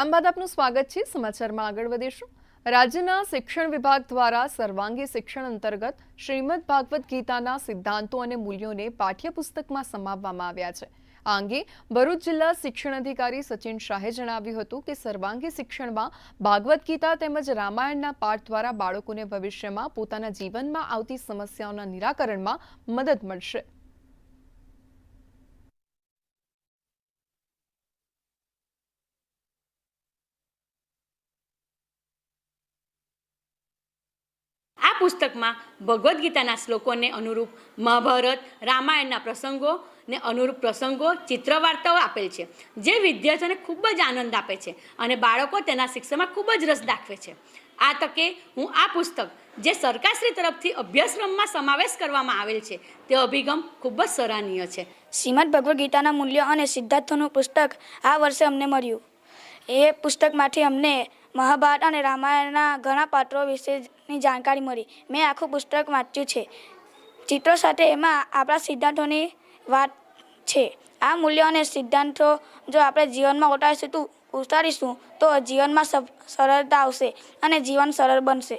આમ બાદ આપનું સ્વાગત છે। સમાચારમાં આગળ વધીશું। રાજ્યના શિક્ષણ વિભાગ દ્વારા સર્વાંગી શિક્ષણ અંતર્ગત શ્રીમદ ભાગવત ગીતાના સિદ્ધાંતો અને મૂલ્યોને પાઠ્યપુસ્તકમાં સમાવવામાં આવ્યા છે। આ અંગે ભરૂચ જિલ્લા શિક્ષણ અધિકારી સચિન શાહે જણાવ્યું હતું કે સર્વાંગી શિક્ષણમાં ભાગવત ગીતા તેમજ રામાયણના પાઠ દ્વારા બાળકોને ભવિષ્યમાં પોતાના જીવનમાં આવતી સમસ્યાઓના નિરાકરણમાં મદદ મળશે। આ પુસ્તકમાં ભગવદ્ ગીતાના શ્લોકોને અનુરૂપ મહાભારત રામાયણના પ્રસંગો ને અનુરૂપ પ્રસંગો ચિત્ર વાર્તાઓ આપેલ છે, જે વિદ્યાર્થીઓને ખૂબ જ આનંદ આપે છે અને બાળકો તેના શિક્ષણમાં ખૂબ જ રસ દાખવે છે। આ તકે હું આ પુસ્તક જે સરકારશ્રી તરફથી અભ્યાસક્રમમાં સમાવેશ કરવામાં આવેલ છે તે અભિગમ ખૂબ જ સરાહનીય છે। શ્રીમદ ભગવદ્ ગીતાના મૂલ્યો અને સિદ્ધાંતોનું પુસ્તક આ વર્ષે અમને મળ્યું। એ પુસ્તકમાંથી અમને મહાભારત અને રામાયણના ઘણા પાત્રો વિશેની જાણકારી મળી। મેં આખું પુસ્તક વાંચ્યું છે। ચિત્રો સાથે એમાં આપણા સિદ્ધાંતોની વાત છે। આ મૂલ્યો અને સિદ્ધાંતો જો આપણે જીવનમાં ઉતારીશું તો જીવનમાં સરળતા આવશે અને જીવન સરળ બનશે।